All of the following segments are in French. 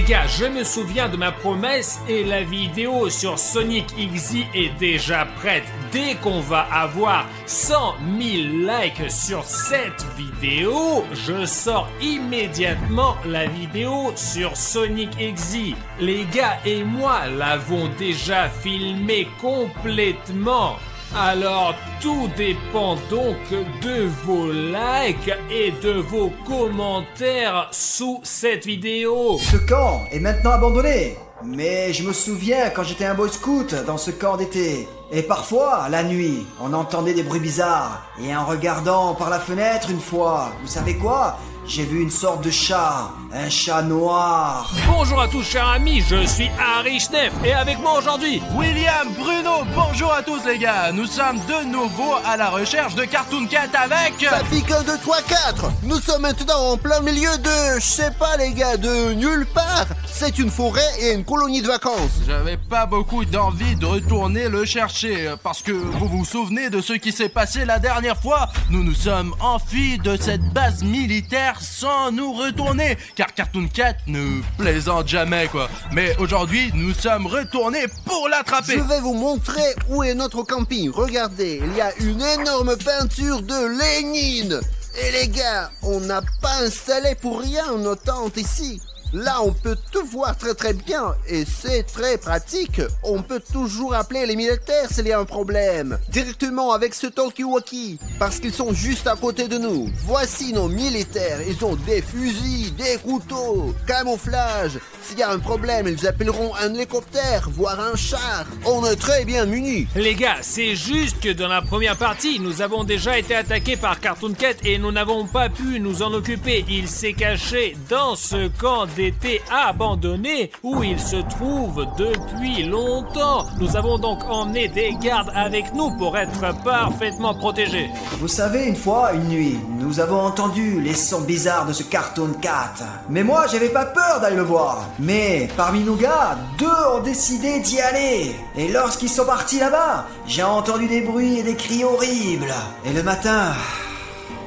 gars, je me souviens de ma promesse et la vidéo sur Sonic XZ est déjà prête. Dès qu'on va avoir 100 000 likes sur cette vidéo, je sors immédiatement la vidéo sur Sonic XZ. Les gars et moi l'avons déjà filmé complètement. Alors tout dépend donc de vos likes et de vos commentaires sous cette vidéo. Ce camp est maintenant abandonné. Mais je me souviens quand j'étais un boy scout dans ce camp d'été. Et parfois, la nuit, on entendait des bruits bizarres. Et en regardant par la fenêtre une fois, vous savez quoi ? J'ai vu une sorte de chat, un chat noir. Bonjour à tous chers amis, je suis Harry Schneff et avec moi aujourd'hui William Bruno. Bonjour à tous les gars, nous sommes de nouveau à la recherche de Cartoon Cat avec... Ça pique 1, 2, 3, 4. Nous sommes maintenant en plein milieu de, je sais pas les gars, de nulle part. C'est une forêt et une colonie de vacances. J'avais pas beaucoup d'envie de retourner le chercher parce que vous vous souvenez de ce qui s'est passé la dernière fois. Nous nous sommes enfuis de cette base militaire sans nous retourner, car Cartoon Cat ne plaisante jamais quoi. Mais aujourd'hui, nous sommes retournés pour l'attraper. Je vais vous montrer où est notre camping. Regardez, il y a une énorme peinture de Lénine. Et les gars, on n'a pas installé pour rien nos tentes ici. Là, on peut tout voir très bien et c'est très pratique. On peut toujours appeler les militaires s'il y a un problème. Directement avec ce talkie-walkie, parce qu'ils sont juste à côté de nous. Voici nos militaires. Ils ont des fusils, des couteaux, camouflage. S'il y a un problème, ils appelleront un hélicoptère, voire un char. On est très bien munis. Les gars, c'est juste que dans la première partie, nous avons déjà été attaqués par Cartoon Cat et nous n'avons pas pu nous en occuper. Il s'est caché dans ce camp d'été abandonné où il se trouve depuis longtemps. Nous avons donc emmené des gardes avec nous pour être parfaitement protégés. Vous savez, une fois, une nuit, nous avons entendu les sons bizarres de ce Cartoon Cat. Mais moi, j'avais pas peur d'aller le voir. Mais parmi nos gars, 2 ont décidé d'y aller. Et lorsqu'ils sont partis là-bas, j'ai entendu des bruits et des cris horribles. Et le matin...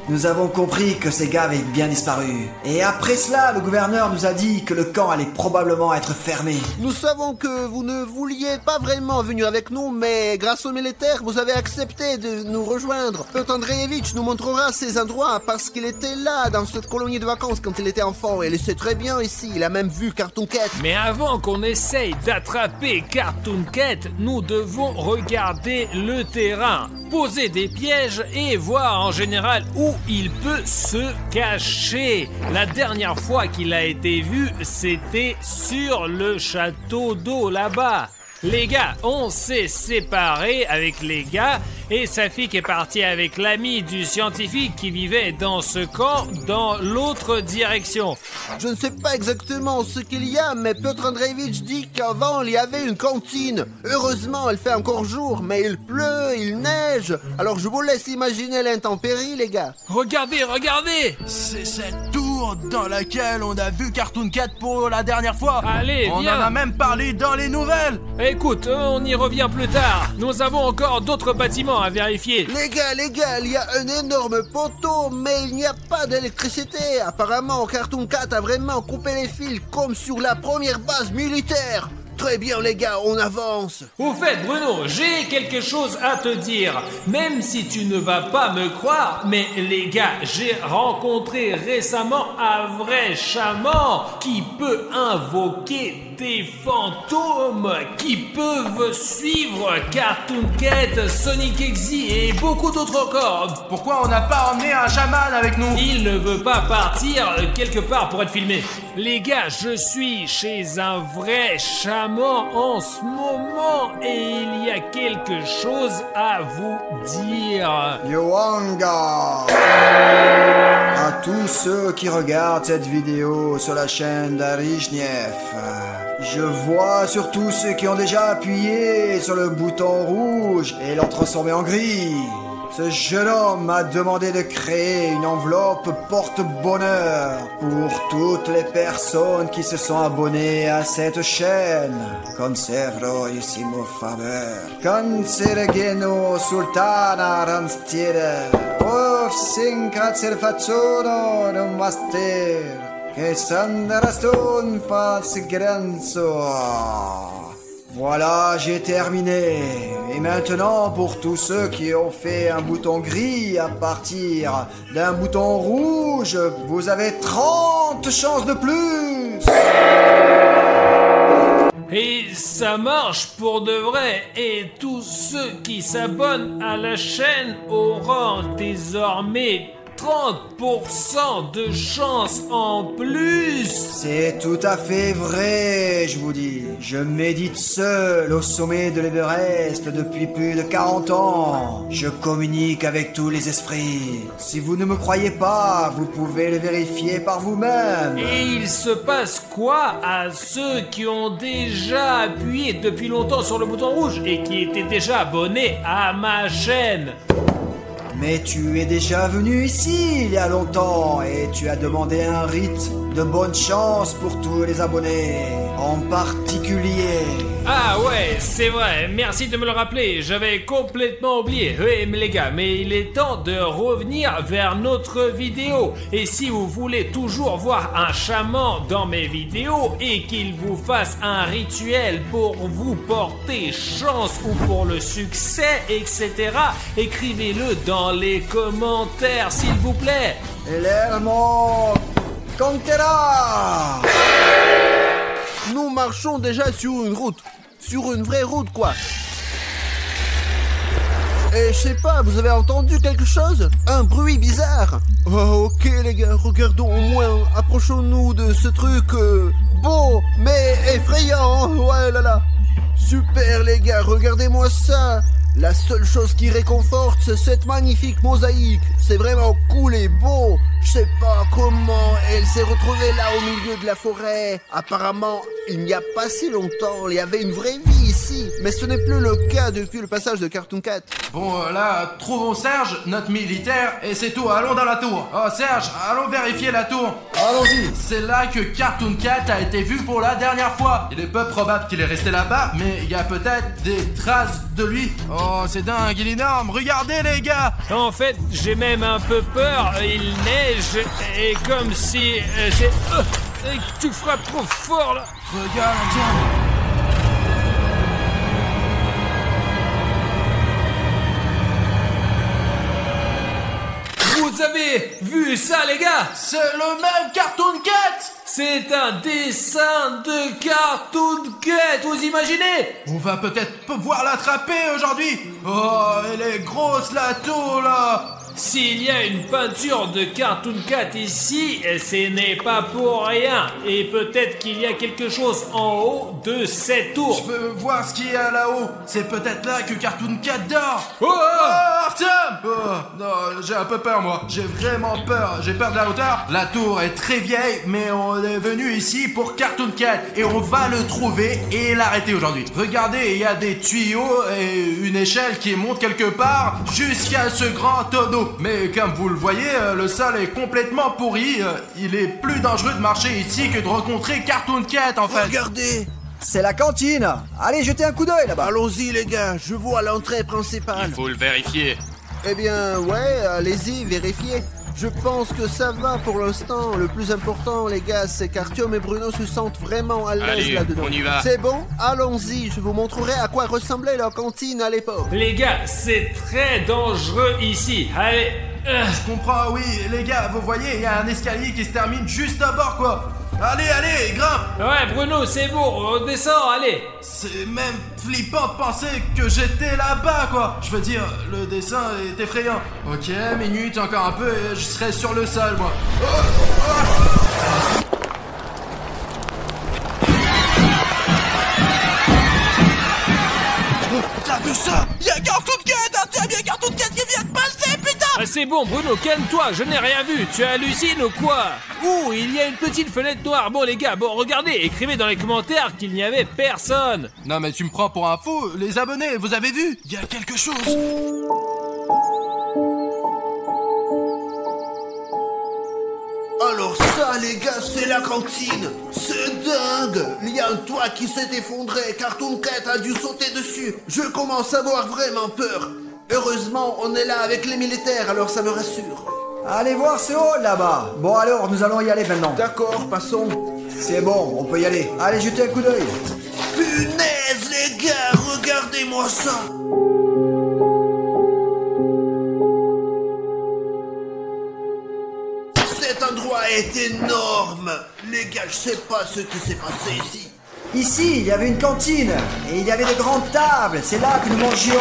nous avons compris que ces gars avaient bien disparu. Et après cela, le gouverneur nous a dit que le camp allait probablement être fermé. Nous savons que vous ne vouliez pas vraiment venir avec nous, mais grâce aux militaires, vous avez accepté de nous rejoindre. Piotr Andreevitch nous montrera ces endroits parce qu'il était là, dans cette colonie de vacances quand il était enfant. Et il sait très bien ici, il a même vu Cartoon Cat. Mais avant qu'on essaye d'attraper Cartoon Cat, nous devons regarder le terrain, poser des pièges et voir en général où il peut se cacher. La dernière fois qu'il a été vu, c'était sur le château d'eau là-bas. Les gars, on s'est séparés avec les gars et Safik est parti avec l'ami du scientifique qui vivait dans ce camp dans l'autre direction. Je ne sais pas exactement ce qu'il y a, mais Piotr Andreevitch dit qu'avant il y avait une cantine. Heureusement, il fait encore jour, mais il pleut, il neige. Alors je vous laisse imaginer l'intempérie, les gars. Regardez, regardez! C'est cette tour dans laquelle on a vu Cartoon Cat pour la dernière fois. Allez, viens! On en a même parlé dans les nouvelles. Écoute, on y revient plus tard. Nous avons encore d'autres bâtiments à vérifier. Les gars, il y a un énorme poteau, mais il n'y a pas d'électricité. Apparemment, Cartoon Cat a vraiment coupé les fils comme sur la première base militaire. Très bien les gars, on avance. Au fait Bruno, j'ai quelque chose à te dire. Même si tu ne vas pas me croire, mais les gars, j'ai rencontré récemment un vrai chaman qui peut invoquer des fantômes qui peuvent suivre Cartoon Cat, Sonic XZ et beaucoup d'autres encore. Pourquoi on n'a pas emmené un chaman avec nous? Il ne veut pas partir quelque part pour être filmé. Les gars, je suis chez un vrai chaman en ce moment et il y a quelque chose à vous dire. Yoanga! À tous ceux qui regardent cette vidéo sur la chaîne d'Harry Schneff, je vois surtout ceux qui ont déjà appuyé sur le bouton rouge et l'ont transformé en gris. Ce jeune homme m'a demandé de créer une enveloppe porte-bonheur pour toutes les personnes qui se sont abonnées à cette chaîne. Conservroissimo favor. Consergeno sultana ranstiere. Of sin cazzer faccione non master. che sandarastun faz grenzo. Voilà, j'ai terminé. Et maintenant, pour tous ceux qui ont fait un bouton gris à partir d'un bouton rouge, vous avez 30 chances de plus. Et ça marche pour de vrai. Et tous ceux qui s'abonnent à la chaîne auront désormais 30% de chance en plus. C'est tout à fait vrai, je vous dis. Je médite seul au sommet de l'Everest depuis plus de 40 ans. Je communique avec tous les esprits. Si vous ne me croyez pas, vous pouvez le vérifier par vous-même. Et il se passe quoi à ceux qui ont déjà appuyé depuis longtemps sur le bouton rouge et qui étaient déjà abonnés à ma chaîne? Mais tu es déjà venu ici il y a longtemps et tu as demandé un rite de bonne chance pour tous les abonnés, en particulier. Ah ouais, c'est vrai, merci de me le rappeler, j'avais complètement oublié. Oui, mais les gars, mais il est temps de revenir vers notre vidéo. Et si vous voulez toujours voir un chaman dans mes vidéos et qu'il vous fasse un rituel pour vous porter chance ou pour le succès, etc., écrivez-le dans les commentaires, s'il vous plaît. Lermo Contera. Nous marchons déjà sur une route. Sur une vraie route, quoi. Et je sais pas, vous avez entendu quelque chose? Un bruit bizarre. Oh, ok les gars, regardons au moins. Approchons-nous de ce truc beau, mais effrayant. Ouais là là. Super les gars, regardez-moi ça. La seule chose qui réconforte, c'est cette magnifique mosaïque. C'est vraiment cool et beau. Je sais pas comment elle s'est retrouvée là au milieu de la forêt. Apparemment, il n'y a pas si longtemps, il y avait une vraie vie ici. Mais ce n'est plus le cas depuis le passage de Cartoon Cat. Bon, là, trouvons Serge, notre militaire, et c'est tout, allons dans la tour. Oh, Serge, allons vérifier la tour. Allons-y. C'est là que Cartoon Cat a été vu pour la dernière fois. Il est peu probable qu'il est resté là-bas, mais il y a peut-être des traces de lui. Oh, c'est dingue, il est énorme, regardez les gars. En fait, j'ai même un peu peur, il neige, et comme si tu frappes trop fort là. Regarde, tiens. Vous avez vu ça les gars? C'est le même Cartoon Cat. C'est un dessin de Cartoon Cat, vous imaginez? On va peut-être pouvoir l'attraper aujourd'hui. Oh, elle est grosse la tour là. S'il y a une peinture de Cartoon Cat ici, ce n'est pas pour rien. Et peut-être qu'il y a quelque chose en haut de cette tour. Je veux voir ce qu'il y a là-haut. C'est peut-être là que Cartoon Cat dort. Oh, Artyom! Oh, non, j'ai un peu peur moi. J'ai vraiment peur. J'ai peur de la hauteur. La tour est très vieille, mais on est venu ici pour Cartoon Cat. Et on va le trouver et l'arrêter aujourd'hui. Regardez, il y a des tuyaux et une échelle qui monte quelque part jusqu'à ce grand tonneau. Mais comme vous le voyez, le sol est complètement pourri. Il est plus dangereux de marcher ici que de rencontrer Cartoon Cat en fait. Regardez. C'est la cantine. Allez, jetez un coup d'œil là-bas. Allons-y les gars, je vois l'entrée principale. Il faut le vérifier. Eh bien, ouais, allez-y, vérifiez. Je pense que ça va pour l'instant. Le plus important, les gars, c'est qu'Artyom et Bruno se sentent vraiment à l'aise Allez, là-dedans. on y va. C'est bon? Allons-y, je vous montrerai à quoi ressemblait leur cantine à l'époque. les gars, c'est très dangereux ici. Allez. Je comprends, oui, les gars, vous voyez, il y a un escalier qui se termine juste à bord, quoi. Allez, allez, grimpe. Ouais, Bruno, c'est bon, on descend, allez. C'est même flippant de penser que j'étais là-bas, quoi. Je veux dire, le dessin est effrayant. Ok, minute, encore un peu et je serai sur le sol, moi. T'as vu ça? Y'a Cartoon Cat, Artyom, y'a Cartoon Cat qui vient de passer, putain. Ah, c'est bon, Bruno, calme-toi, je n'ai rien vu. Tu hallucines ou quoi? Ouh, il y a une petite fenêtre noire. Bon, les gars, bon, regardez, écrivez dans les commentaires qu'il n'y avait personne. Non mais tu me prends pour un fou, les abonnés, vous avez vu? Il y a quelque chose. Alors ça, les gars, c'est la cantine. C'est dingue. Il y a un toit qui s'est effondré. Cartoon Cat a dû sauter dessus. Je commence à avoir vraiment peur. Heureusement, on est là avec les militaires, alors ça me rassure. Allez voir ce hall là-bas. Bon alors, nous allons y aller maintenant. D'accord, passons. C'est bon, on peut y aller. Allez, jetez un coup d'œil. Punaise, les gars, regardez-moi ça. Cet endroit est énorme. Les gars, je sais pas ce qui s'est passé ici. Ici, il y avait une cantine, et il y avait de grandes tables, c'est là que nous mangions.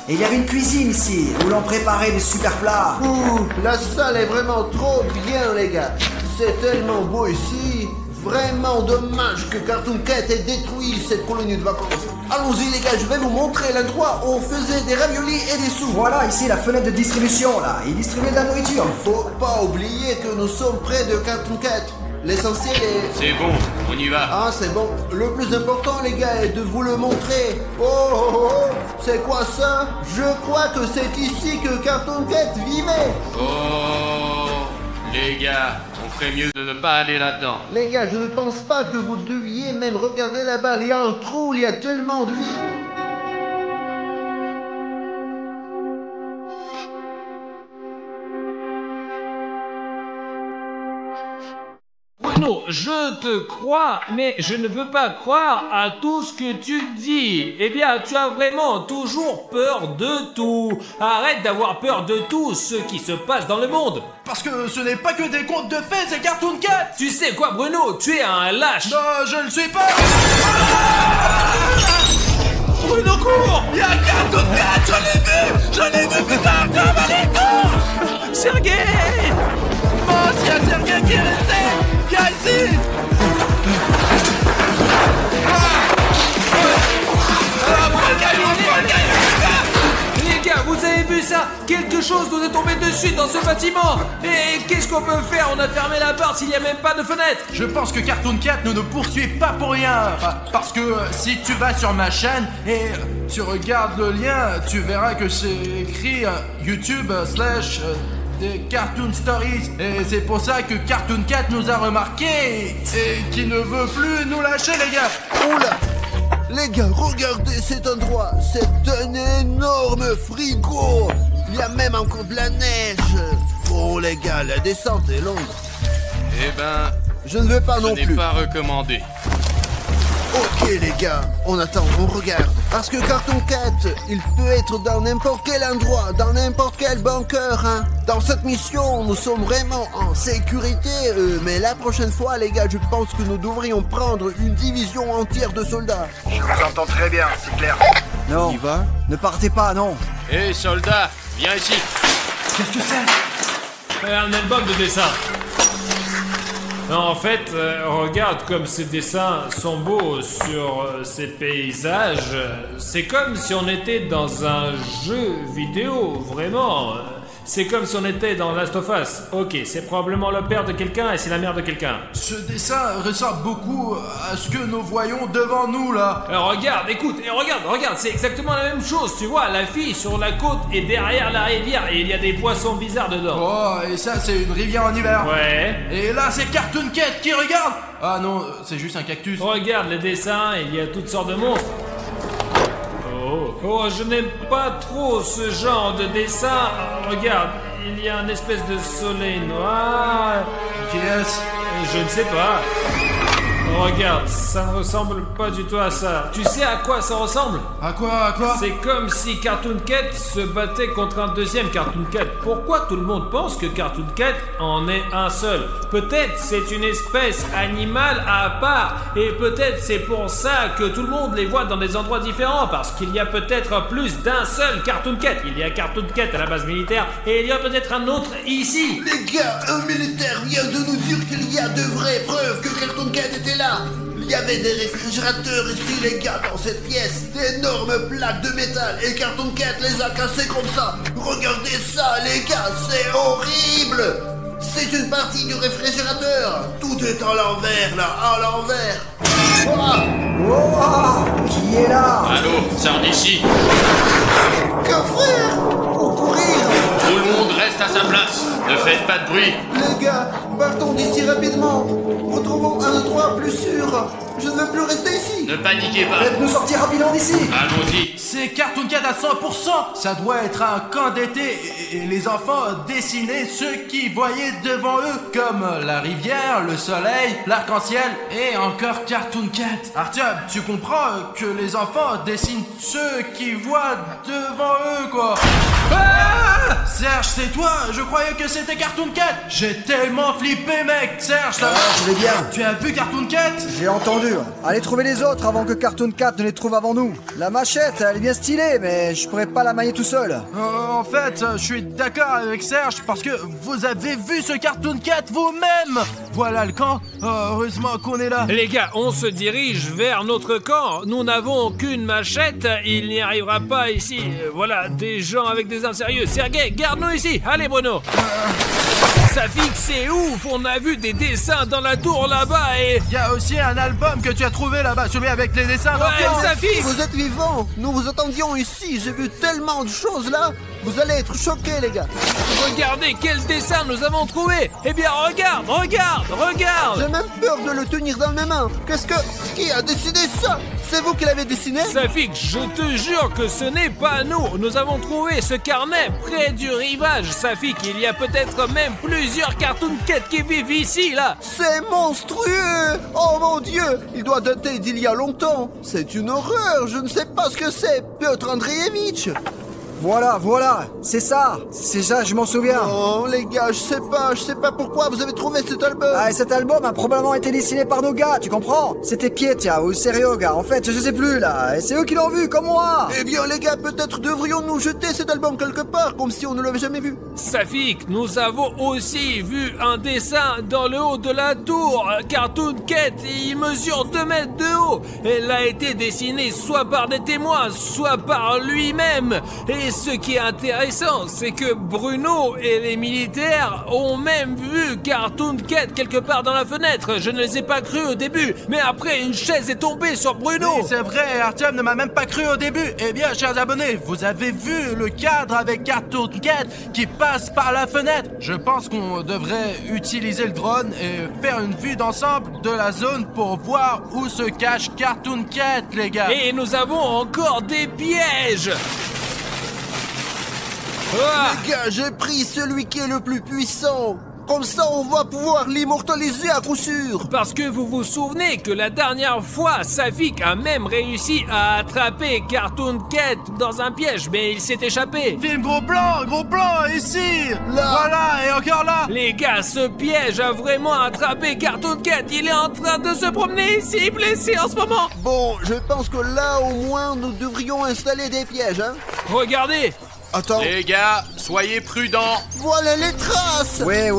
Et il y avait une cuisine ici, où l'on préparait des super plats. Ouh, la salle est vraiment trop bien, les gars. C'est tellement beau ici. Vraiment dommage que Cartoon Cat ait détruit cette colonie de vacances. Allons-y, les gars, je vais vous montrer l'endroit où on faisait des raviolis et des soupes. Voilà, ici, la fenêtre de distribution, là. Ils distribuaient de la nourriture. Faut pas oublier que nous sommes près de Cartoon Cat. L'essentiel est... C'est bon, on y va. Ah, c'est bon. Le plus important, les gars, est de vous le montrer. Oh, oh, oh, c'est quoi ça? Je crois que c'est ici que Cartoon Cat vivait. Oh, les gars, on ferait mieux de ne pas aller là-dedans. Les gars, je ne pense pas que vous deviez même regarder là-bas. Il y a un trou, il y a tellement de vie. Bruno, je te crois, mais je ne veux pas croire à tout ce que tu dis. Eh bien, tu as vraiment toujours peur de tout. Arrête d'avoir peur de tout ce qui se passe dans le monde. Parce que ce n'est pas que des contes de fées, c'est Cartoon Cat. Tu sais quoi, Bruno? Tu es un lâche. Non, je ne suis pas. Bruno, cours! Il y a Cartoon Cat, je l'ai vu, putain, comme allez, cours! Sergei! Mince, il y a Sergei qui est resté. Viens ici. Les gars, vous avez vu ça? Quelque chose nous est tombé dessus dans ce bâtiment. Et qu'est-ce qu'on peut faire? On a fermé la porte s'il n'y a même pas de fenêtre. Je pense que Cartoon Cat ne nous poursuit pas pour rien. Parce que si tu vas sur ma chaîne et tu regardes le lien, tu verras que c'est écrit YouTube / des Cartoon Stories. Et c'est pour ça que Cartoon Cat nous a remarqué et qui ne veut plus nous lâcher, les gars. Oula! Les gars, regardez cet endroit. C'est un énorme frigo. Il y a même encore de la neige. Oh les gars, la descente est longue. Eh ben, Je ne vais pas ce non n'est plus. pas recommandé. Ok les gars, on attend, on regarde. Parce que Cartoon Cat, il peut être dans n'importe quel endroit, dans n'importe quel bunker, hein. Dans cette mission, nous sommes vraiment en sécurité, mais la prochaine fois les gars, je pense que nous devrions prendre une division entière de soldats. Je vous entends très bien, c'est clair. Non, On y va? ne partez pas, non. Hé, soldat, viens ici. Qu'est-ce que c'est? Un album de dessin. Non, en fait, regarde comme ces dessins sont beaux sur ces paysages. C'est comme si on était dans un jeu vidéo, vraiment. C'est comme si on était dans Last of Us. Ok, c'est probablement le père de quelqu'un et c'est la mère de quelqu'un. Ce dessin ressemble beaucoup à ce que nous voyons devant nous, là. Regarde, écoute, et regarde, c'est exactement la même chose, tu vois, la fille sur la côte est derrière la rivière et il y a des poissons bizarres dedans. Oh, et ça, c'est une rivière en hiver. Ouais. Et là, c'est Cartoon Cat qui regarde. Ah non, c'est juste un cactus. Regarde les dessins, il y a toutes sortes de monstres. Oh, je n'aime pas trop ce genre de dessin. Regarde, il y a une espèce de soleil noir. Qui est-ce? Je ne sais pas. Regarde, ça ne ressemble pas du tout à ça. Tu sais à quoi ça ressemble? À quoi? C'est comme si Cartoon Cat se battait contre un deuxième Cartoon Cat. Pourquoi tout le monde pense que Cartoon Cat en est un seul? Peut-être c'est une espèce animale à part. Et peut-être c'est pour ça que tout le monde les voit dans des endroits différents. Parce qu'il y a peut-être plus d'un seul Cartoon Cat. Il y a Cartoon Cat à la base militaire et il y a peut-être un autre ici. Les gars, un militaire vient de nous dire qu'il y a de vraies preuves que Cartoon Cat était là. Il y avait des réfrigérateurs ici les gars dans cette pièce, d'énormes plaques de métal et Cartoon Cat les a cassés comme ça. Regardez ça les gars, c'est horrible. C'est une partie du réfrigérateur. Tout est à l'envers là, à l'envers. Oh, qui est là? Allô, sors d'ici. Que faire? Au courir. Tout le monde reste à sa place. Ne faites pas de bruit. Les gars, partons d'ici rapidement. Retrouvons un endroit plus sûr. Je ne veux plus rester ici. Ne paniquez pas. Faites-nous sortir rapidement d'ici. Allons-y. C'est Cartoon Cat à 100%. Ça doit être un camp d'été et les enfants dessinaient ce qu'ils voyaient devant eux, comme la rivière, le soleil, l'arc-en-ciel et encore Cartoon Cat. Artyom, tu comprends que les enfants dessinent ce qu'ils voient devant eux, quoi. Ah Serge, c'est toi? Je croyais que c'était Cartoon Cat. J'ai tellement flippé, mec. Serge, ça va? Je vais bien. Tu as vu Cartoon Cat? J'ai entendu. Allez trouver les autres avant que Cartoon Cat ne les trouve avant nous. La machette, elle est bien stylée, mais je pourrais pas la manier tout seul. En fait, je suis d'accord avec Serge parce que vous avez vu ce Cartoon Cat vous-même. Voilà le camp. Heureusement qu'on est là. Les gars, on se dirige vers notre camp. Nous n'avons qu'une machette. Il n'y arrivera pas ici. Voilà, des gens avec des armes sérieuses. Sergei, garde-nous ici. Allez, Bruno. Safik, c'est ouf. On a vu des dessins dans la tour là-bas et... Il y a aussi un album que tu as trouvé là-bas, celui avec les dessins. Ouais, Safik. Vous êtes vivants. Nous vous attendions ici. J'ai vu tellement de choses là. Vous allez être choqués, les gars. Regardez quel dessin nous avons trouvé. Eh bien, regarde. J'ai même peur de le tenir dans mes mains. Qui a décidé ça? C'est vous qui l'avez dessiné? Safik, je te jure que ce n'est pas nous. Nous avons trouvé ce carnet près du rivage. Safik, il y a peut-être même plusieurs Cartoon Cat qui vivent ici, là. C'est monstrueux! Oh mon Dieu! Il doit dater d'il y a longtemps. C'est une horreur. Je ne sais pas ce que c'est. Piotr Andreevitch. Voilà, c'est ça, je m'en souviens. Oh les gars, je sais pas pourquoi vous avez trouvé cet album. Ah, et cet album a probablement été dessiné par nos gars, tu comprends? C'était Pietia ou Serioga, en fait, je sais plus là, et c'est eux qui l'ont vu, comme moi. Eh bien les gars, peut-être devrions-nous jeter cet album quelque part, comme si on ne l'avait jamais vu. Safik, nous avons aussi vu un dessin dans le haut de la tour. Cartoon Cat, il mesure 2 mètres de haut. Elle a été dessinée soit par des témoins, soit par lui-même. Et ce qui est intéressant, c'est que Bruno et les militaires ont même vu Cartoon Cat quelque part dans la fenêtre. Je ne les ai pas cru au début, mais après une chaise est tombée sur Bruno. Oui, c'est vrai, Artyom ne m'a même pas cru au début. Eh bien, chers abonnés, vous avez vu le cadre avec Cartoon Cat qui passe par la fenêtre. Je pense qu'on devrait utiliser le drone et faire une vue d'ensemble de la zone pour voir où se cache Cartoon Cat, les gars. Et nous avons encore des pièges. Ah. Les gars, j'ai pris celui qui est le plus puissant. Comme ça, on va pouvoir l'immortaliser à coup sûr. Parce que vous vous souvenez que la dernière fois, Safik a même réussi à attraper Cartoon Cat dans un piège, mais il s'est échappé. Film gros plan, ici. Là. Voilà, et encore là. Les gars, ce piège a vraiment attrapé Cartoon Cat. Il est en train de se promener ici, blessé en ce moment. Bon, je pense que là, au moins, nous devrions installer des pièges, hein. Regardez. Attends, Les gars, soyez prudents. voilà les traces. Ouais,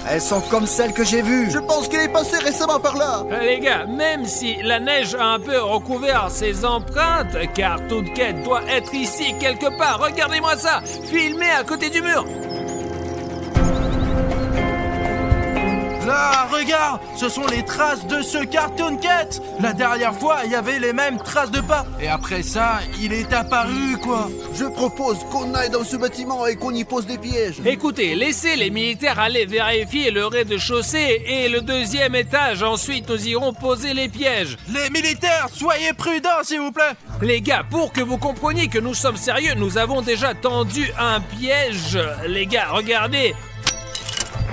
elles sont comme celles que j'ai vues. Je pense qu'il est passé récemment par là. Les gars, même si la neige a un peu recouvert ses empreintes, Cartoon Cat doit être ici quelque part. Regardez-moi ça, filmé à côté du mur. Là, regarde, ce sont les traces de ce Cartoon Cat. La dernière fois, il y avait les mêmes traces de pas. Et après ça, il est apparu, quoi. Je propose qu'on aille dans ce bâtiment et qu'on y pose des pièges. Écoutez, laissez les militaires aller vérifier le rez-de-chaussée et le 2e étage. Ensuite, nous irons poser les pièges. Les militaires, soyez prudents, s'il vous plaît. Les gars, pour que vous compreniez que nous sommes sérieux, nous avons déjà tendu un piège. Les gars, regardez.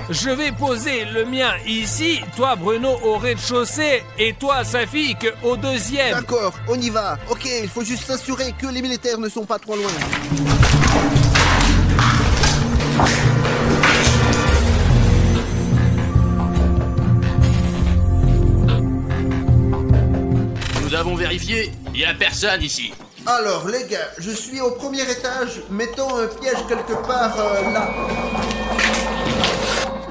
Je vais poser le mien ici, toi Bruno au rez-de-chaussée et toi Safik au 2e. D'accord, on y va. Ok, il faut juste s'assurer que les militaires ne sont pas trop loin. Nous avons vérifié, il n'y a personne ici. Alors les gars, je suis au 1er étage. Mettons un piège quelque part là.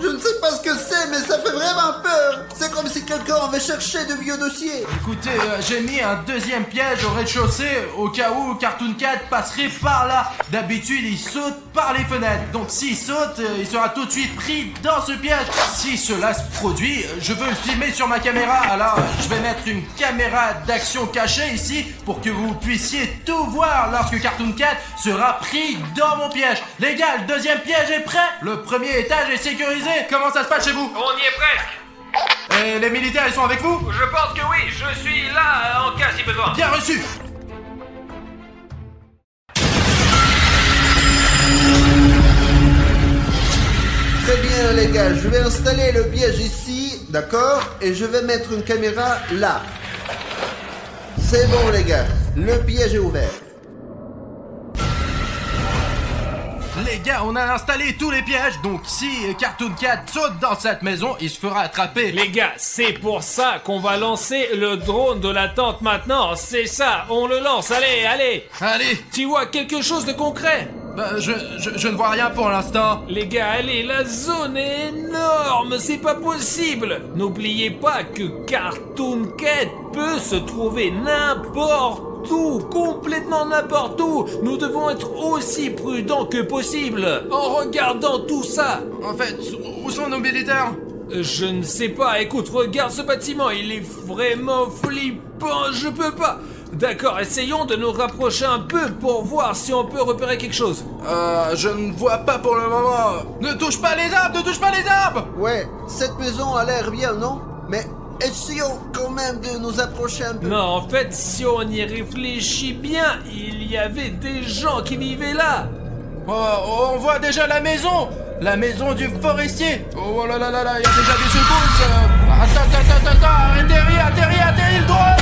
Je ne sais pas ce que c'est, mais ça fait vraiment peur. C'est comme si quelqu'un avait cherché de vieux dossiers. Écoutez, j'ai mis un deuxième piège au rez-de-chaussée au cas où Cartoon Cat passerait par là. D'habitude, il saute par les fenêtres. Donc s'il saute, il sera tout de suite pris dans ce piège. Si cela se produit, je veux le filmer sur ma caméra. Alors, je vais mettre une caméra d'action cachée ici pour que vous puissiez tout voir lorsque Cartoon Cat sera pris dans mon piège. Les gars, le deuxième piège est prêt. Le premier étage est sécurisé. Comment ça se passe chez vous? On y est presque. Et les militaires, ils sont avec vous? Je pense que oui, je suis là en cas si besoin. Bien reçu. Très bien les gars, je vais installer le piège ici, d'accord? Et je vais mettre une caméra là. C'est bon les gars, le piège est ouvert. Les gars, on a installé tous les pièges, donc si Cartoon Cat saute dans cette maison, il se fera attraper. Les gars, c'est pour ça qu'on va lancer le drone de la tente maintenant. C'est ça, on le lance, allez, allez. Allez. Tu vois quelque chose de concret? Je ne vois rien pour l'instant. Les gars, allez, la zone est énorme, c'est pas possible. N'oubliez pas que Cartoon Cat peut se trouver n'importe où, complètement n'importe où. Nous devons être aussi prudents que possible en regardant tout ça. En fait, où sont nos militaires? Je ne sais pas, écoute, regarde ce bâtiment, il est vraiment flippant, je peux pas. D'accord, essayons de nous rapprocher un peu pour voir si on peut repérer quelque chose. Je ne vois pas pour le moment. Ne touche pas les arbres, ne touche pas les arbres. Ouais, cette maison a l'air bien, non? Mais essayons quand même de nous approcher un peu. Non, en fait, si on y réfléchit bien, il y avait des gens qui vivaient là. Oh, on voit déjà la maison du forestier. Oh là là là là, il y a déjà des secousses. Attends, atterris le drone.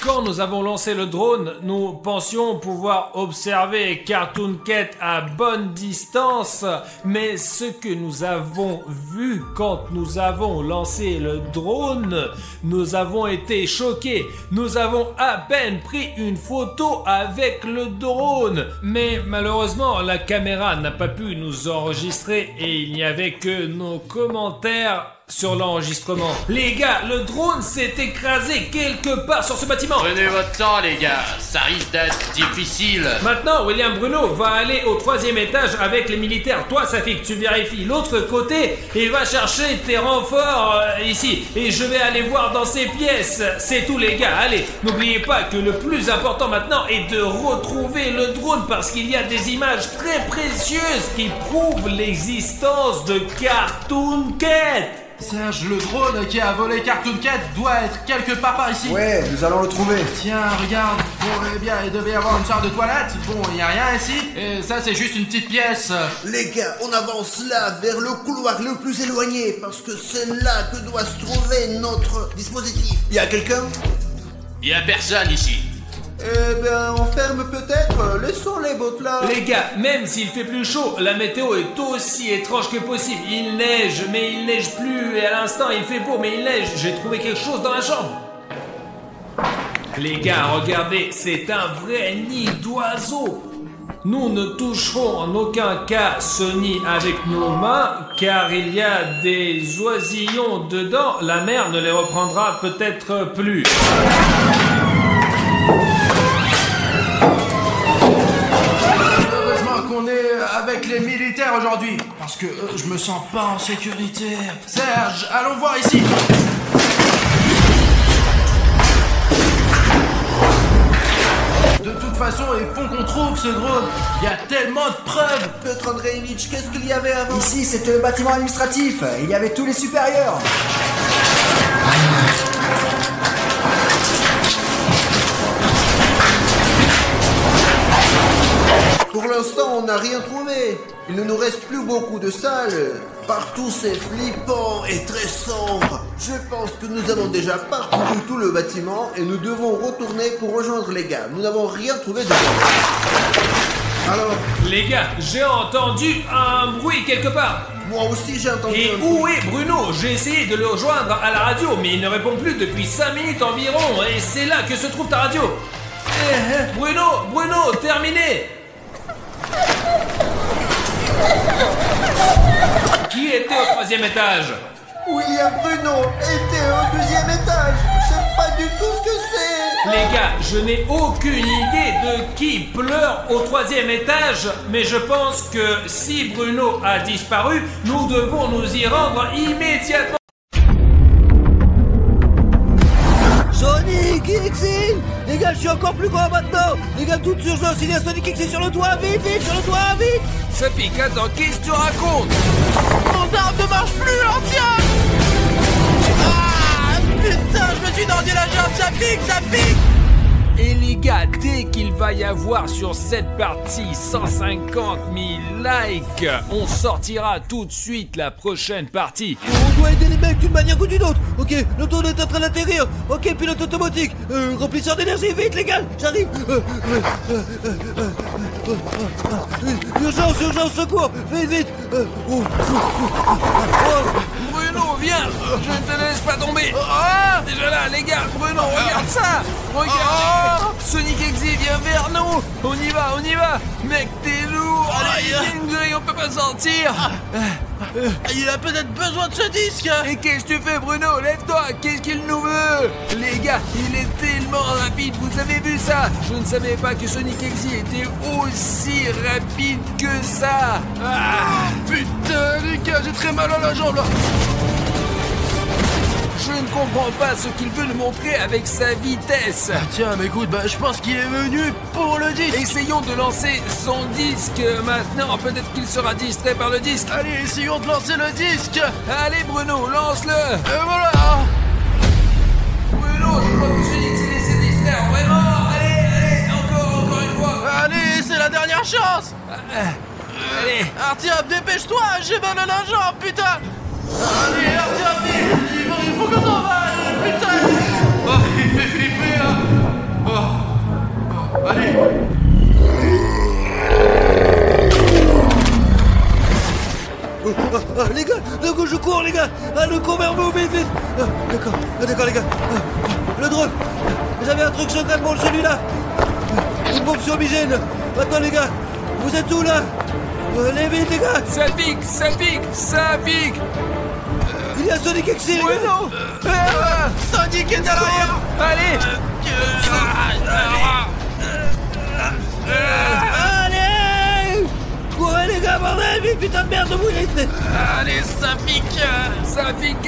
Quand nous avons lancé le drone, nous pensions pouvoir observer Cartoon Cat à bonne distance, mais ce que nous avons vu quand nous avons lancé le drone, nous avons été choqués. Nous avons à peine pris une photo avec le drone, mais malheureusement la caméra n'a pas pu nous enregistrer et il n'y avait que nos commentaires sur l'enregistrement. Les gars, le drone s'est écrasé quelque part sur ce bâtiment. Prenez votre temps, les gars. Ça risque d'être difficile. Maintenant, William Bruno va aller au 3e étage avec les militaires. Toi, Safik, tu vérifies l'autre côté et va chercher tes renforts ici. Et je vais aller voir dans ces pièces. C'est tout, les gars. Allez, n'oubliez pas que le plus important maintenant est de retrouver le drone parce qu'il y a des images très précieuses qui prouvent l'existence de Cartoon Cat. Serge, le drone qui a volé Cartoon Cat doit être quelque part par ici. Ouais, nous allons le trouver. Tiens, regarde. Bon, eh bien, il devait y avoir une sorte de toilette. Bon, il n'y a rien ici. Et ça, c'est juste une petite pièce. Les gars, on avance là, vers le couloir le plus éloigné, parce que c'est là que doit se trouver notre dispositif. Y a quelqu'un? Y a personne ici. Eh ben, on ferme peut-être. Laissons les bottes là. Les gars, même s'il fait plus chaud, la météo est aussi étrange que possible. Il neige, mais il neige plus. Et à l'instant, il fait beau, mais il neige. J'ai trouvé quelque chose dans la chambre. Les gars, regardez, c'est un vrai nid d'oiseaux. Nous ne toucherons en aucun cas ce nid avec nos mains, car il y a des oisillons dedans. La mer ne les reprendra peut-être plus. On est avec les militaires aujourd'hui parce que je me sens pas en sécurité. Serge, allons voir ici. De toute façon, il faut qu'on trouve ce drone. Il y a tellement de preuves. Piotr Andreevitch, qu'est-ce qu'il y avait avant? Ici, c'était le bâtiment administratif. Il y avait tous les supérieurs. Pour l'instant, on n'a rien trouvé. Il ne nous reste plus beaucoup de salles. Partout, c'est flippant et très sombre. Je pense que nous avons déjà parcouru tout le bâtiment et nous devons retourner pour rejoindre les gars. Nous n'avons rien trouvé de bon. Alors, Les gars, j'ai entendu un bruit quelque part. moi aussi j'ai entendu Et un bruit. où est Bruno? J'ai essayé de le rejoindre à la radio, mais il ne répond plus depuis 5 minutes environ. Et c'est là que se trouve ta radio. Bruno, terminé. Qui était au troisième étage. William Bruno était au deuxième étage. Je sais pas du tout ce que c'est. Les gars, je n'ai aucune idée de qui pleure au troisième étage, mais je pense que si Bruno a disparu, nous devons nous y rendre immédiatement. Sonic X! Les gars, je suis encore plus grand maintenant! Les gars, toute urgence, il y a Sonic X sur le toit! Vite, vite, sur le toit, vite! Ça pique, attends, qu'est-ce que tu racontes? Mon arme ne marche plus, tiens! Ah, putain, je me suis tordu la jambe, ça pique! Et les gars, dès qu'il va y avoir sur cette partie 150 000 likes, on sortira tout de suite la prochaine partie. On doit aider les mecs d'une manière ou d'une autre! Ok, le tour est en train d'atterrir! Ok, pilote automatique! Remplisseur d'énergie, vite les gars! J'arrive! Urgence, secours! Vite! Bruno, viens! Je ne te laisse pas tomber! Déjà là, les gars, Bruno, regarde ça! Regarde! Sonic Exi, viens vers nous! On y va! Mec, t'es lourd! Allez, il y a une grille, on peut pas sortir! Il a peut-être besoin de ce disque! Et qu'est-ce que tu fais, Bruno? Lève-toi! Qu'est-ce qu'il nous veut? Les gars, il est tellement rapide, vous avez vu ça? Je ne savais pas que Sonic Exi était aussi rapide que ça! Putain, les gars, j'ai très mal à la jambe là! Je ne comprends pas ce qu'il veut nous montrer avec sa vitesse. Tiens, mais écoute, je pense qu'il est venu pour le disque. Essayons de lancer son disque maintenant. Peut-être qu'il sera distrait par le disque. Allez, essayons de lancer le disque. Allez, Bruno, lance-le. Et voilà. Bruno, je crois que Sonic s'est laissé distraire. Vraiment. Allez, encore une fois. Allez, c'est la dernière chance. Allez. Artyom, dépêche-toi. J'ai mal à la jambe, putain. Allez, Artyom, vite. Il faut que ça va, putain! Oh, il fait flipper là! Oh. Allez! Les gars, d'un coup je cours les gars! Le cours vers vous, vite! D'accord les gars! Le drone! J'avais un truc secret pour celui-là! Une bombe sur Migène! Attends les gars! Vous êtes où là? Allez vite les gars! Ça pique! Il y a Sonic X, les gars! Non! Sonic est à l'arrière! Allez! Allez! Courez les gars, bordel, vite, putain de merde, vous êtes! Allez, ça pique!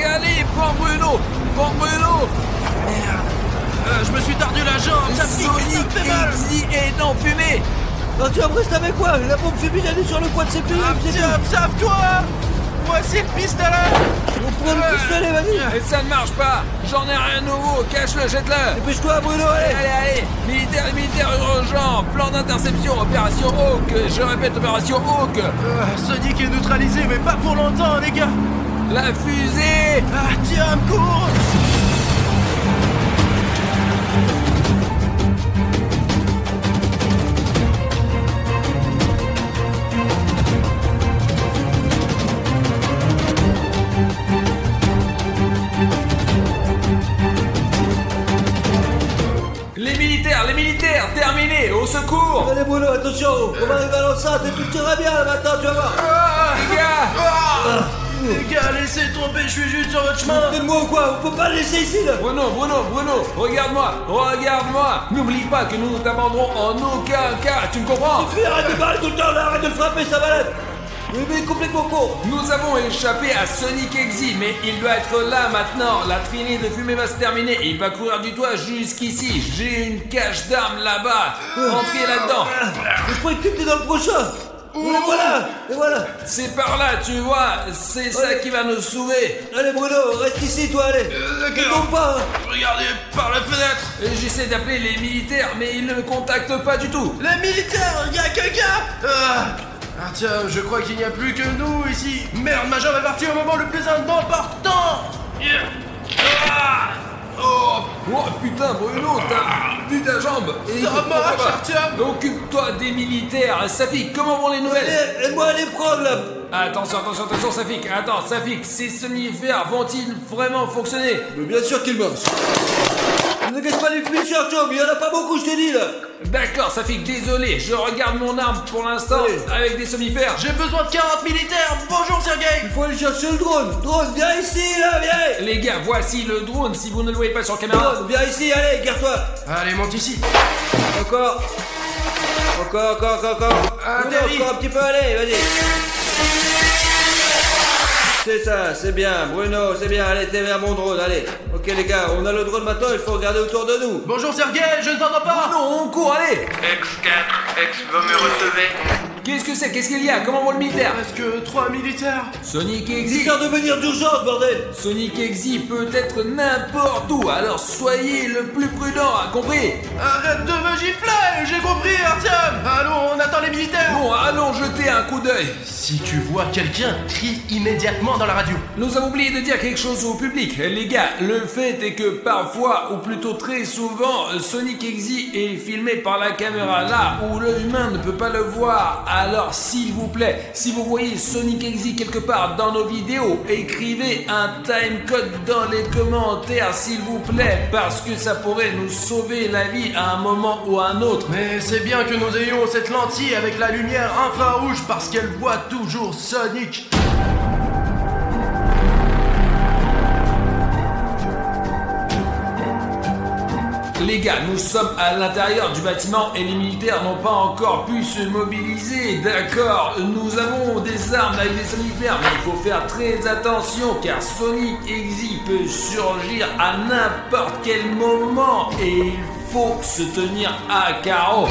Allez, prends Bruno! Merde! Je me suis tordu la jambe! Ça pique, ça me fait mal! Sonic est en fumée! Artyom, reste avec moi! La bombe fumée, elle est sur le coin de ses pieds! Artyom, sauve-toi! Moi, c'est le pistolet! On prend le pistolet, vas-y! Et ça ne marche pas! J'en ai rien nouveau! Cache-le, jette-le! Dépêche-toi, Bruno, allez! Allez! Militaire urgent! Plan d'interception! Opération Hawk! Je répète, opération Hawk! Sonic est neutralisé, mais pas pour longtemps, les gars! La fusée! Artyom, cours! Les militaires, terminé, au secours! Allez Bruno, attention! On va arriver à l'enceinte et tout ira bien là maintenant, tu vas voir! Les gars! Les gars, laissez tomber, je suis juste sur votre chemin! Faites-moi ou quoi? On peut pas laisser ici là! Bruno, regarde-moi! N'oublie pas que nous ne t'abandonnerons en aucun cas, tu me comprends? Arrête de parler tout le temps là, arrête de le frapper, ça va là! Mais complètement con! Nous avons échappé à Sonic Exi, mais il doit être là maintenant. La traînée de fumée va se terminer et il va courir du toit jusqu'ici. J'ai une cache d'armes là-bas. Entrez là-dedans. Je croyais que tu étais dans le prochain! Et voilà! C'est par là, tu vois. C'est ça qui va nous sauver. Allez Bruno, reste ici toi, allez! Ne tombe pas! Regardez par la fenêtre! Et j'essaie d'appeler les militaires, mais ils ne me contactent pas du tout. Les militaires, il y a quelqu'un! Tiens, je crois qu'il n'y a plus que nous ici. Merde, ma jambe est partie au moment le plus important. Oh putain, Bruno, t'as vu ta jambe. Et Ça marche, Artyom. Occupe-toi des militaires. Safik, comment vont les nouvelles? Aide-moi à les prendre là! Attention, Safik. Attends, Safik, ces somnifères vont-ils vraiment fonctionner? Mais bien sûr qu'ils marchent! Ne gâche pas les munitions, Tom, il y en a pas beaucoup, je t'ai dit là. D'accord, Safik, désolé, je regarde mon arme pour l'instant Allez. avec des somnifères. J'ai besoin de 40 militaires. Bonjour Sergueï. Il faut aller chercher le drone. Drone, viens ici là, viens. Les gars, voici le drone si vous ne le voyez pas sur caméra. Drone, viens ici, allez, garde-toi. Allez, monte ici. Encore. Encore. Atterris. Encore un petit peu, allez, vas-y. C'est ça, c'est bien, Bruno, c'est bien, allez, t'es vers mon drone, allez. Ok les gars, on a le drone maintenant, il faut regarder autour de nous. Bonjour Sergueï, je ne t'entends pas. Non, on court, allez. X4, X, vous me recevez? Qu'est-ce que c'est? Qu'est-ce qu'il y a? Comment vont le militaire? Presque 3 militaires. Sonic Ils Exi. sortent de venir d'urgence, bordel. Sonic Exi peut être n'importe où, alors soyez le plus prudent, compris? Arrête de me gifler, j'ai compris Artyom. Allons, on attend les militaires. Bon, allons jeter un coup d'œil. Si tu vois quelqu'un, crie immédiatement dans la radio. Nous avons oublié de dire quelque chose au public. Les gars, le fait est que parfois, ou plutôt très souvent, Sonic Exi est filmé par la caméra là où l'œil humain ne peut pas le voir. Alors s'il vous plaît, si vous voyez Sonic Exi quelque part dans nos vidéos, écrivez un timecode dans les commentaires s'il vous plaît, parce que ça pourrait nous sauver la vie à un moment ou à un autre. Mais c'est bien que nous ayons cette lentille avec la lumière infrarouge parce qu'elle voit toujours Sonic. Les gars, nous sommes à l'intérieur du bâtiment et les militaires n'ont pas encore pu se mobiliser. D'accord, nous avons des armes avec des somnifères, mais il faut faire très attention car Sonic Exi peut surgir à n'importe quel moment et il faut se tenir à carreau.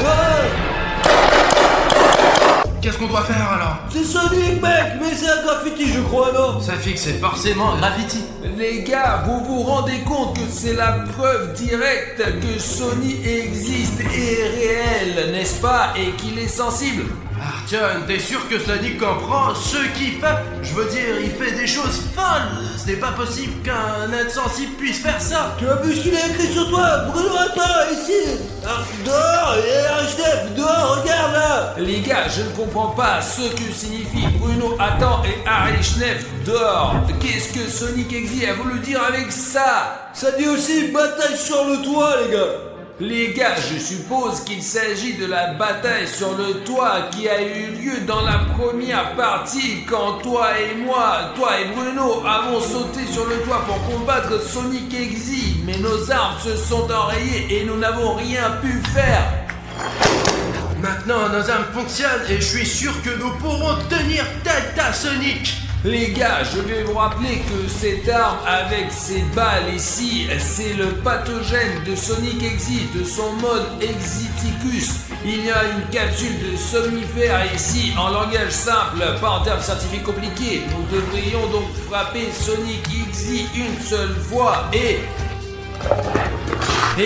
Qu'est-ce qu'on doit faire alors? C'est Sonic, mec, mais c'est un graffiti, je crois, non? Ça fixe, c'est forcément graffiti. Les gars, vous vous rendez compte que c'est la preuve directe que Sonic existe et est réel, n'est-ce pas? Et qu'il est sensible. Artyom, t'es sûr que Sonic comprend ce qu'il fait? Je veux dire, il fait des choses folles. C'est pas possible qu'un être sensible puisse faire ça. Tu as vu ce qu'il a écrit sur toi? Bruno, attends, ici. Ah, dehors, il est là, chef, dehors, regarde là. Les gars, je ne comprends pas ce que signifie Bruno attend et Harry Schneff dehors. Qu'est-ce que Sonic Exi a voulu dire avec ça? Ça dit aussi bataille sur le toit, les gars. Les gars, je suppose qu'il s'agit de la bataille sur le toit qui a eu lieu dans la première partie quand toi et Bruno avons sauté sur le toit pour combattre Sonic Exi. Mais nos armes se sont enrayées et nous n'avons rien pu faire. Maintenant, nos armes fonctionnent et je suis sûr que nous pourrons tenir tête à Sonic. Les gars, je vais vous rappeler que cette arme avec ces balles ici, c'est le pathogène de Sonic Exi, de son mode Exiticus. Il y a une capsule de somnifère ici, en langage simple, pas en termes scientifiques compliqués. Nous devrions donc frapper Sonic Exi une seule fois et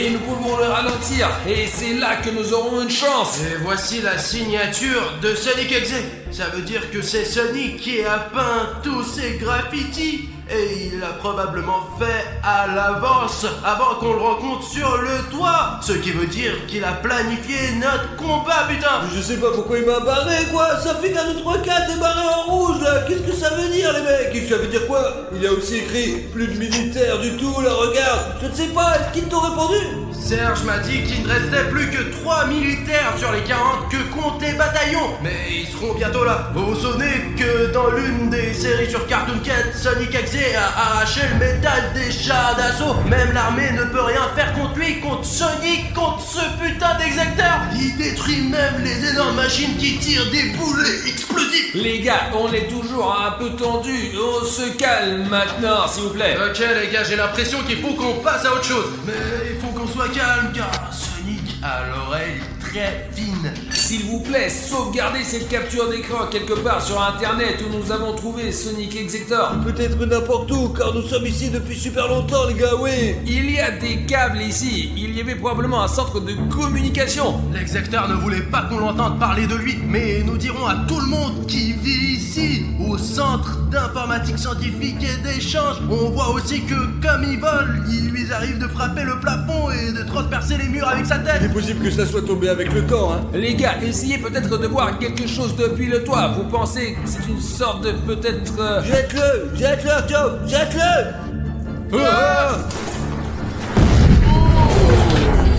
nous pouvons le ralentir. Et c'est là que nous aurons une chance. Et voici la signature de Sonic Exi. Ça veut dire que c'est Sonic qui a peint tous ces graffitis. Et il l'a probablement fait à l'avance, avant qu'on le rencontre sur le toit. Ce qui veut dire qu'il a planifié notre combat, putain. Je sais pas pourquoi il m'a barré, quoi. Ça fait qu'un 2, 3, 4 est barré en rouge, là. Qu'est-ce que ça veut dire, les mecs? Qu'est-ce que ça veut dire quoi? Il a aussi écrit plus de militaires du tout, là, regarde. Je ne sais pas, qui t'ont répondu? Serge m'a dit qu'il ne restait plus que 3 militaires sur les 40 que comptent les bataillons. Mais ils seront bientôt là. Vous vous souvenez que dans l'une des séries sur Cartoon Cat, Sonic Exi a arraché le métal des chars d'assaut. Même l'armée ne peut rien faire contre lui, contre Sonic, contre ce putain d'exacteur. Il détruit même les énormes machines qui tirent des boulets explosifs. Les gars, on est toujours un peu tendu. On se calme maintenant, s'il vous plaît. Ok les gars, j'ai l'impression qu'il faut qu'on passe à autre chose. Mais il faut qu'on soit calme car Sonic a l'oreille très fine. S'il vous plaît, sauvegardez cette capture d'écran quelque part sur internet où nous avons trouvé Sonic Exector. Peut-être n'importe où, car nous sommes ici depuis super longtemps, les gars, oui. Il y a des câbles ici. Il y avait probablement un centre de communication. L'exacteur ne voulait pas qu'on l'entende parler de lui, mais nous dirons à tout le monde qui vit ici, au centre d'informatique scientifique et d'échange. On voit aussi que comme il vole, il lui arrive de frapper le plafond et de transpercer les murs avec sa tête. Il est possible que ça soit tombé avec le temps, hein. Les gars, essayez peut-être de voir quelque chose depuis le toit. Vous pensez que c'est une sorte de peut-être... Jette-le, Artyom, jette-le.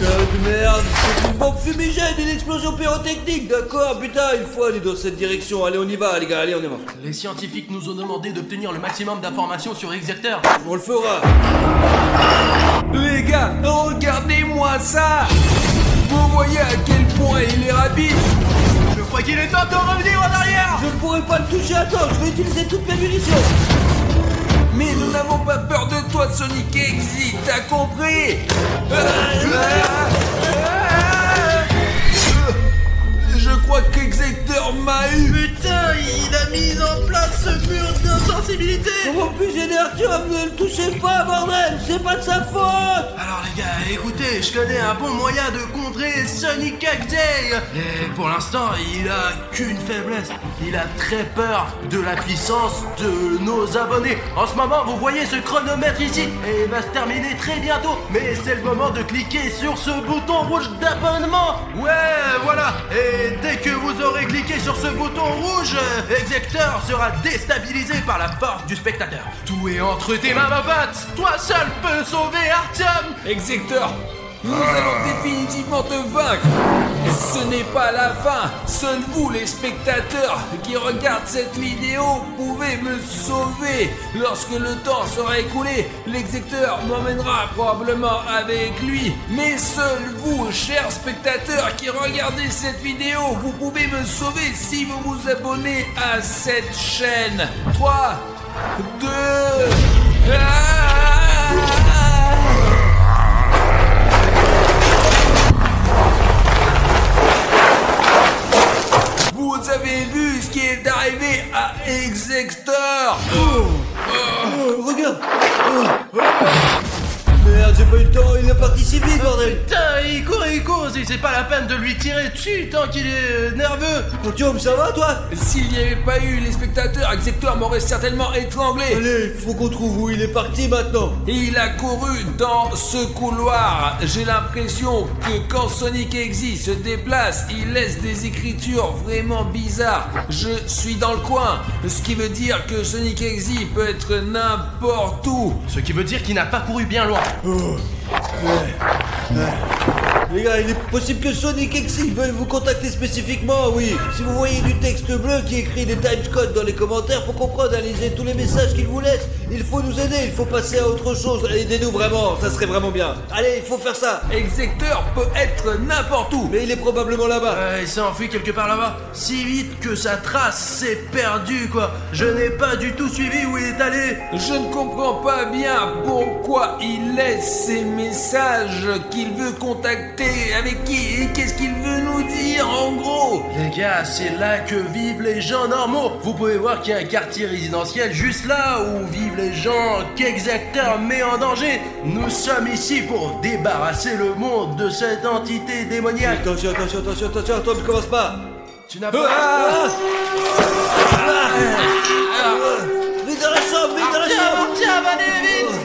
Putain de merde, c'est une bombe fumigène, une explosion pyrotechnique, d'accord, putain, il faut aller dans cette direction. Allez, on y va, les gars, allez, on y va. Les scientifiques nous ont demandé d'obtenir le maximum d'informations sur Exector. On le fera. Les gars, regardez-moi ça. Vous voyez à quel point il est rapide? Je crois qu'il est temps de revenir en arrière. Je ne pourrai pas le toucher, attends, je vais utiliser toutes mes munitions. Mais nous n'avons pas peur de toi, Sonic Exit, t'as compris? Je crois qu'Exector m'a eu. Putain, il a mis en place ce mur d'insensibilité. Comment puis-je aider Arthur? Ne le touchez pas, bordel, c'est pas de sa faute. Alors les gars, écoutez, je connais un bon moyen de contrer Sonic X-Day. Et pour l'instant, il a qu'une faiblesse. Il a très peur de la puissance de nos abonnés. En ce moment, vous voyez ce chronomètre ici, et il va se terminer très bientôt. Mais c'est le moment de cliquer sur ce bouton rouge d'abonnement. Ouais, voilà. Et dès que vous aurez cliqué sur ce bouton rouge, Exector sera déstabilisé par la force du spectateur. Tout est entre tes mains, ma pote. Toi seul peux sauver Artyom. Exector, nous allons définitivement te vaincre. Ce n'est pas la fin. Seuls vous, les spectateurs qui regardent cette vidéo, pouvez me sauver. Lorsque le temps sera écoulé, l'Exector m'emmènera probablement avec lui. Mais seuls vous, chers spectateurs qui regardez cette vidéo, vous pouvez me sauver si vous vous abonnez à cette chaîne. 3, 2... Vous avez vu ce qui est arrivé à Exector? Regarde. Merde, j'ai pas eu le temps, il est parti si vite, bordel. Putain, il court, c'est pas la peine de lui tirer dessus tant qu'il est nerveux. Artyom, ça va, toi? S'il n'y avait pas eu les spectateurs, Exector m'aurait certainement étranglé. Allez, faut qu'on trouve où il est parti maintenant. Et il a couru dans ce couloir. J'ai l'impression que quand Sonic Exy se déplace, il laisse des écritures vraiment bizarres. Je suis dans le coin, ce qui veut dire que Sonic Exy peut être n'importe où. Ce qui veut dire qu'il n'a pas couru bien loin. Les gars, il est possible que Sonic Exy veuille vous contacter spécifiquement, oui. Si vous voyez du texte bleu qui écrit des timescodes dans les commentaires pour comprendre, analyser tous les messages qu'il vous laisse, il faut nous aider, il faut passer à autre chose. Aidez-nous vraiment, ça serait vraiment bien. Allez, il faut faire ça. Exector peut être n'importe où. Mais il est probablement là-bas. Il s'est enfui quelque part là-bas. Si vite que sa trace s'est perdue, quoi. Je n'ai pas du tout suivi où il est allé. Je ne comprends pas bien pourquoi il laisse ces messages qu'il veut contacter. Avec qui? Et qu'est-ce qu'il veut nous dire en gros? Les gars, c'est là que vivent les gens normaux. Vous pouvez voir qu'il y a un quartier résidentiel juste là où vivent les gens qu'Exector met en danger. Nous sommes ici pour débarrasser le monde de cette entité démoniaque. Attention, Tom, ne commence pas. Tu n'as pas... Vite dans la chambre, vite dans la chambre. Tiens, allez, vite.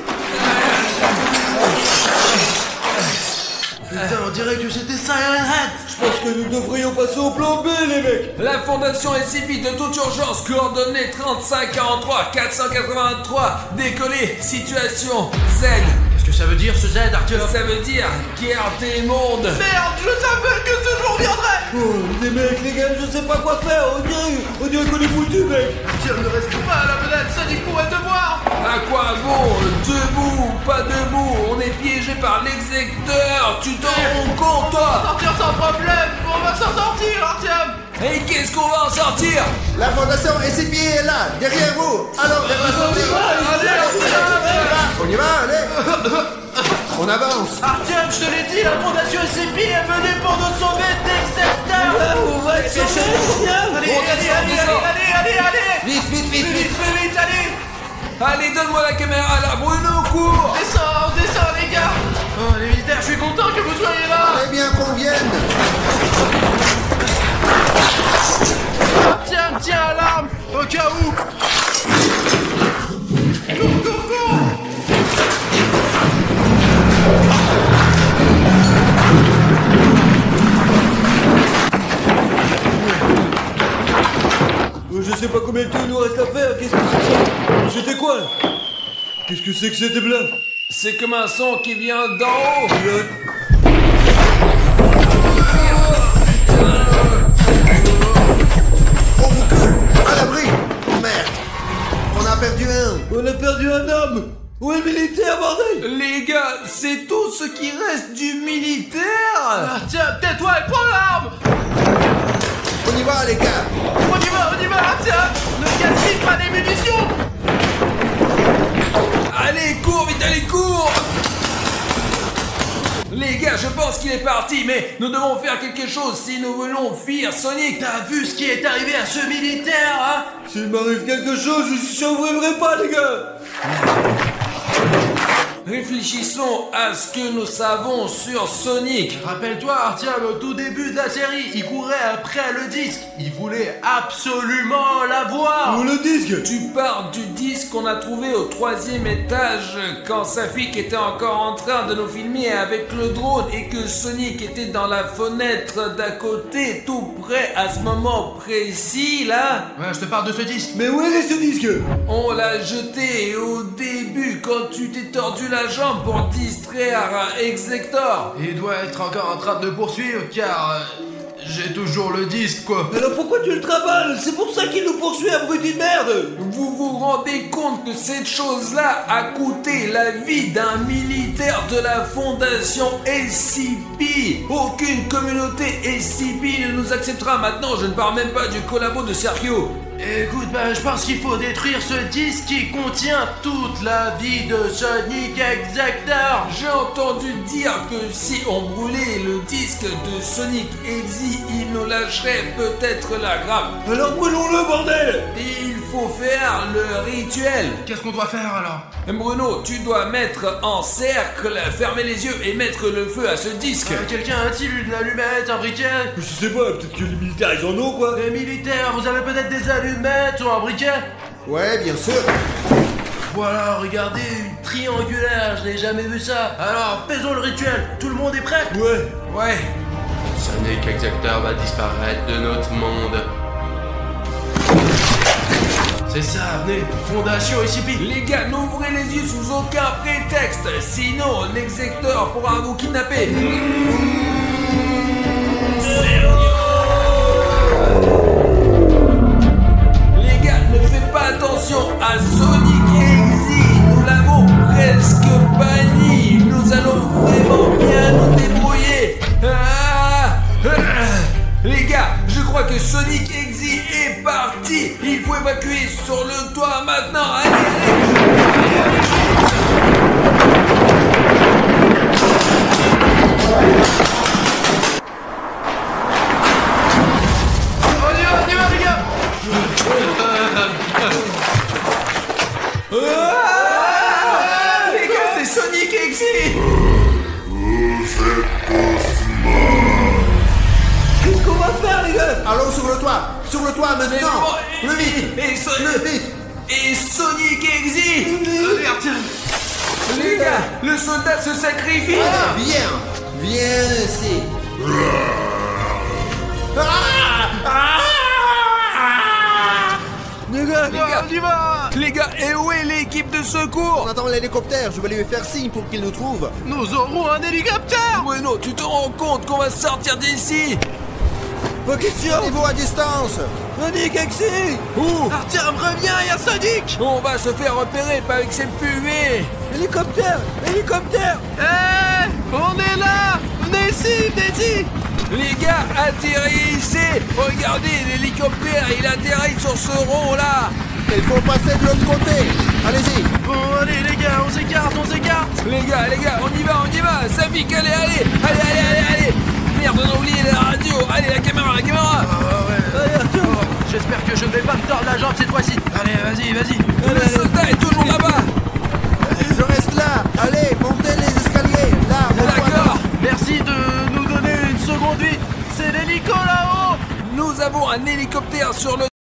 Putain, on dirait que c'était Siren Head. Je pense que nous devrions passer au plan B, les mecs. La fondation SCP de toute urgence, coordonnées 3543 483, décollé, situation Z. Qu'est-ce que ça veut dire ce Z, Arthur? Ça veut dire guerre des mondes. Merde, je savais que ce jour viendrait. Oh, les mecs, les gars, je sais pas quoi faire. On dirait qu'on est foutus, mec. Arthur, ne reste pas à la fenêtre, Sonic pourrait te voir. À quoi bon? Debout, pas debout, on est piégé par l'Exector. Tu t'en rends compte, toi? Sortir sans problème, on va s'en sortir, Artyom. Et qu'est-ce qu'on va en sortir? La fondation SCP est là, derrière vous. Alors, elle va sortir. On y va, allez. On avance. Artyom, je te l'ai dit, la fondation SCP est venue pour nous sauver d'Exector. On va être sauvés. Allez. Vite, allez. Allez, donne-moi la caméra là, Bruno, cours. Descends, les gars. Oh, les militaires, je suis content que vous soyez là. Eh bien qu'on vienne. Tiens à l'arme, au cas où. Cours. Je sais pas combien de temps il nous reste à faire. Qu'est-ce que c'est ça? C'était quoi là? Qu'est-ce que c'est que cette blague? C'est comme un son qui vient d'en haut. un homme. Où est le militaire, bordel? Les gars, c'est tout ce qui reste du militaire. Ah, tiens, tais-toi et prends l'arme. On y va, les gars. On y va, tiens. Ne gaspille pas des munitions. Allez, cours, vite, allez, cours. Les gars, je pense qu'il est parti, mais nous devons faire quelque chose si nous voulons fuir Sonic. T'as vu ce qui est arrivé à ce militaire, hein? S'il m'arrive quelque chose, je ne survivrai pas, les gars. Réfléchissons à ce que nous savons sur Sonic. Rappelle-toi, Artyom, au tout début de la série, il courait après le disque. Il voulait absolument l'avoir. Où le disque? Tu parles du disque qu'on a trouvé au 3e étage quand Safik était encore en train de nous filmer avec le drone et que Sonic était dans la fenêtre d'à côté, tout près à ce moment précis là. Ouais, je te parle de ce disque. Mais où est ce disque? On l'a jeté au début quand tu t'es tordu la jambe pour distraire Exlector. Il doit être encore en train de poursuivre car j'ai toujours le disque, quoi. Alors pourquoi tu le travailles? C'est pour ça qu'il nous poursuit, abruti de merde. Vous vous rendez compte que cette chose-là a coûté la vie d'un militaire de la fondation SCP? Aucune communauté SCP ne nous acceptera maintenant, je ne parle même pas du collabo de Sergio. Écoute, je pense qu'il faut détruire ce disque qui contient toute la vie de Sonic Exactor. J'ai entendu dire que si on brûlait le disque de Sonic Exe, il nous lâcherait peut-être la grappe. Alors brûlons-le, bordel. Et il faut faire le rituel. Qu'est-ce qu'on doit faire alors? Bruno, tu dois mettre en cercle, fermer les yeux et mettre le feu à ce disque. Quelqu'un a-t-il une allumette, un briquet? Je sais pas, peut-être que les militaires ils en ont, quoi. Les militaires, vous avez peut-être des allumettes ou un briquet? Ouais, bien sûr. Voilà, regardez, une triangulaire, je n'ai jamais vu ça. Alors, faisons le rituel, tout le monde est prêt? Ouais. Sonic Exactor va disparaître de notre monde. C'est ça, venez, Fondation SCP. Les gars, n'ouvrez les yeux sous aucun prétexte, sinon l'execteur pourra vous kidnapper. Les gars, ne faites pas attention à Sonic Exe, nous l'avons presque banni, nous allons vraiment bien nous débrouiller. Les gars, je crois que Sonic Exe est parti. Il faut évacuer sur le toit maintenant. Allez. On y va, les gars. Les gars, c'est Sonic Exe. Qu'est-ce qu'on va faire, les gars? Allons sur le toit. Sur le toit maintenant. Le vite. Et Sonic Exe. Allez, Artyom. Les gars, le soldat se sacrifie. Viens ici. Les gars, et où est l'équipe de secours? On attend l'hélicoptère, je vais lui faire signe pour qu'il nous trouve. Nous aurons un hélicoptère. Bruno, tu te rends compte qu'on va sortir d'ici? Pas question. Niveau à distance. Sonic Exe. Où? Artyom, reviens, il y a Sonic. On va se faire repérer, pas avec cette puée. Hélicoptère. Hé, on est là. Venez ici. Les gars, atterrissez. Regardez, l'hélicoptère, il atterrit sur ce rond là. Il faut passer de l'autre côté. Allez-y. Bon, allez, les gars, on s'écarte. Les gars, on y va. Safik, allez. Merde, on a oublié la radio. Allez, la caméra. Ouais. Allez, Arthur. J'espère que je ne vais pas me tordre la jambe cette fois-ci. Allez, vas-y.